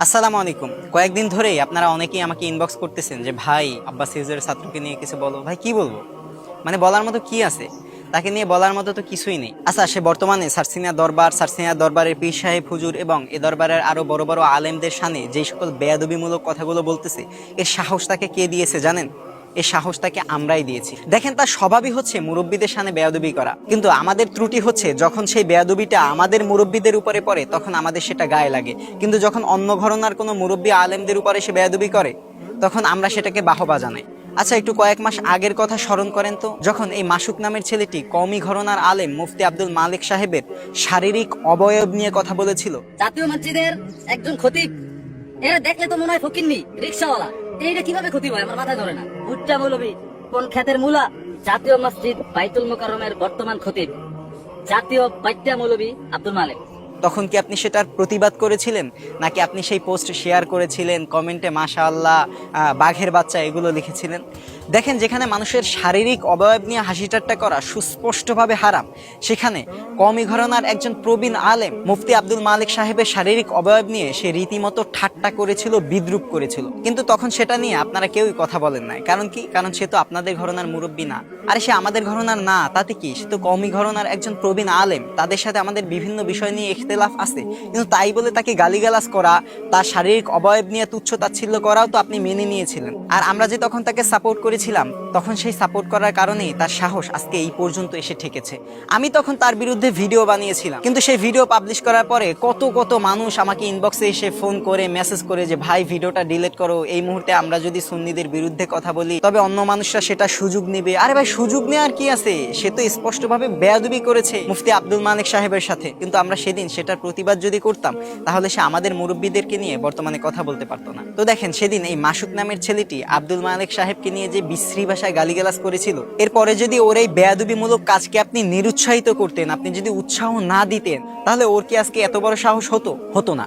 আসসালামু আলাইকুম। কয়েকদিন ধরেই আপনারা অনেকেই আমাকে ইনবক্স করতেছেন যে ভাই আব্বাস হিউজের ছাত্রকে নিয়ে কিছু বলো। ভাই কি বলবো, মানে বলার মতো কি আছে? তাকে নিয়ে বলার মতো তো কিছুই নেই। আচ্ছা, সে বর্তমানে সারসিনা দরবার, সারসিনা দরবারের পীর সাহেব হুজুর এবং এ দরবারের আরো বড় বড় আলেমদের সামনে যেই সকল বেয়াদবিমূলক কথাগুলো বলতেছে, এর সাহস তাকে কে দিয়েছে জানেন? এই সাহস তাকে আমরাই দিয়েছি। দেখেন, তার স্বভাবই হচ্ছে মুরব্বীদের সামনে বেয়াদবি করা, কিন্তু আমাদের ত্রুটি হচ্ছে যখন সেই বেয়াদবিটা আমাদের মুরব্বীদের উপরে পড়ে তখন আমাদের সেটা গায়ে লাগে, কিন্তু যখন অন্য ঘরানার কোনো মুরব্বী আলেমদের উপরে সে বেয়াদবি করে তখন আমরা সেটাকে বাহবা জানাই। আচ্ছা, একটু কয়েক মাস আগের কথা স্মরণ করেন তো, যখন এই মাসুক নামের ছেলেটি কওমি ঘরানার আলেম মুফতি আব্দুল মালিক সাহেবের শারীরিক অবয়ব নিয়ে কথা বলেছিল। জাতীয় মসজিদের একজন খতিব, এরা দেখলে তো মনে হয় ফকিন্নি রিক্সাওয়ালা। এইটা কিভাবে খতিব হয় আমার মাথায় ধরে না। ভুট্টা মৌলবী কোন খ্যাতের মূলা? জাতীয় মসজিদ বাইতুল মোকাররমের বর্তমান খতিব জাতীয় বাইত্যা মৌলবী আব্দুল মালিক। তখন কি আপনি সেটার প্রতিবাদ করেছিলেন, নাকি আপনি সেই পোস্ট শেয়ার করেছিলেন, কমেন্টে মাশাআল্লাহ বাঘের বাচ্চা এগুলো লিখেছিলেন? দেখেন, যেখানে মানুষের শারীরিক অবয়ব নিয়ে হাসি ঠাট্টা করা সুস্পষ্টভাবে হারাম, সেখানে কওমি ঘরানার একজন প্রবীণ আলেম মুফতি আব্দুল মালিক সাহেবের শারীরিক অবয়ব নিয়ে সে রীতিমতো ঠাট্টা করেছিল, বিদ্রূপ করেছিল, কিন্তু তখন সেটা নিয়ে আপনারা কেউই কথা বলেন নাই। কারণ কি? কারণ সে তো আপনাদের ঘরানার মুরব্বী না। আরে সে আমাদের ঘরানার না, তাতে কি? সে তো কওমি ঘরানার একজন প্রবীণ আলেম, তাদের সাথে আমাদের বিভিন্ন বিষয় নিয়ে ইখতিলাফ আছে, কিন্তু তাই বলে তাকে গালিগালাজ করা, তার শারীরিক অবয়ব নিয়ে তুচ্ছ তাচ্ছিল্য করাও তো আপনি মেনে নিয়েছিলেন। আর আমরা যে তখন তাকে সাপোর্ট করেছিলাম, তখন সেই সাপোর্ট করার কারণেই তার সাহস আজকে এই পর্যন্ত এসে ঠেকেছে। আমি তখন তার বিরুদ্ধে ভিডিও বানিয়েছিলাম, কিন্তু সেই ভিডিও পাবলিশ করার পরে কত কত মানুষ আমাকে ইনবক্সে এসে ফোন করে মেসেজ করে যে ভাই ভিডিওটা ডিলিট করো, এই মুহূর্তে আমরা যদি সুন্নিদের বিরুদ্ধে কথা বলি তবে অন্য মানুষরা সেটা সুযোগ নেবে। আরে ভাই, সুযোগ নেওয়ার কি আছে? সে তো স্পষ্টভাবে বেয়াদবি করেছে মুফতি আব্দুল মালিক সাহেবের সাথে, কিন্তু আমরা সেদিন সেটার প্রতিবাদ যদি করতাম তাহলে সে আমাদের মুরব্বীদেরকে নিয়ে বর্তমানে কথা বলতে পারতো না। তো দেখেন, সেদিন এই মাসুক নামের ছেলেটি আব্দুল মালিক সাহেবকে নিয়ে যে বিশ্রী ভাষায় গালিগালাজ করেছিল, এরপরে যদি ওর এই বেয়াদবিমূলক কাজকে আপনি নিরুৎসাহিত করতেন, আপনি যদি উৎসাহ না দিতেন, তাহলে ওর কি আজকে এত বড় সাহস হতো না।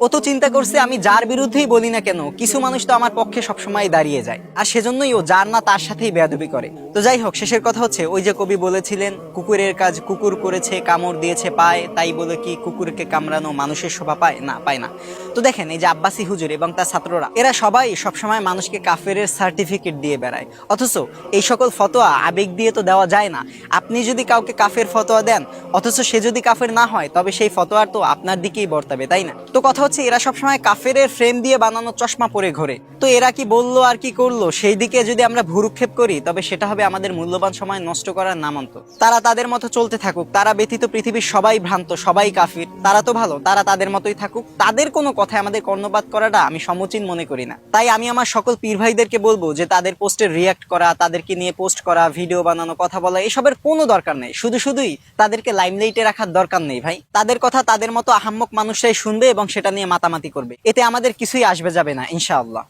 ও তো চিন্তা করছে আমি যার বিরুদ্ধেই বলি না কেন কিছু মানুষ তো আমার পক্ষে সবসময় দাঁড়িয়ে যায়, আর সেজন্যই ও যার না তার সাথেই বেয়াদবি করে। তো যাই হোক, শেষের কথা হচ্ছে ওই যে কবি বলেছিলেন, কুকুরের কাজ কুকুর করেছে, কামড় দিয়েছে পায়, তাই বলে কি কুকুরকে কামড়ানো মানুষের শোভা পায়? না, পায় না। তো দেখেন, এই যে আব্বাসী হুজুর এবং তার ছাত্ররা, এরা সবাই সবসময় মানুষকে কাফেরের সার্টিফিকেট দিয়ে বেড়ায়, অথচ এই সকল ফতোয়া আবেগ দিয়ে তো দেওয়া যায় না। আপনি যদি কাউকে কাফের ফতোয়া দেন, অথচ সে যদি কাফের না হয়, তবে সেই ফতোয়ার তো আপনার দিকেই বর্তাবে, তাই না? তো কথা হচ্ছে, এরা সবসময় কাফেরের ফ্রেম দিয়ে বানানো চশমা পরে ঘোরে। তো এরা কি বললো আর কি করলো, সেই দিকে যদি আমরা ভুরুক্ষেপ করি তবে সেটা হবে আমাদের মূল্যবান সময় নষ্ট করার নামান্তর। তারা তাদের মতো চলতে থাকুক, তারা ব্যতীত পৃথিবীর সবাই ভ্রান্ত, সবাই কাফির, তারা তো ভালো, তারা তাদের মতোই থাকুক। তাদের কোনো কথায় আমাদের কর্ণপাত করাটা আমি সমীচীন মনে করি না। তাই আমি আমার সকল পীর ভাইদেরকে বলবো যে তাদের পোস্টে রিয়াক্ট করা, তাদেরকে নিয়ে পোস্ট করা, ভিডিও বানানো, কথা বলা, এসবের কোনো দরকার নেই। শুধুই তাদেরকে লাইমলাইটে রাখার দরকার নেই ভাই। তাদের কথা তাদের মতো আহাম্মক মানুষরাই শুনবে এবং সেটা নিয়ে মাতামাতি করবে, এতে আমাদের কিছুই আসবে যাবে না ইনশাআল্লাহ।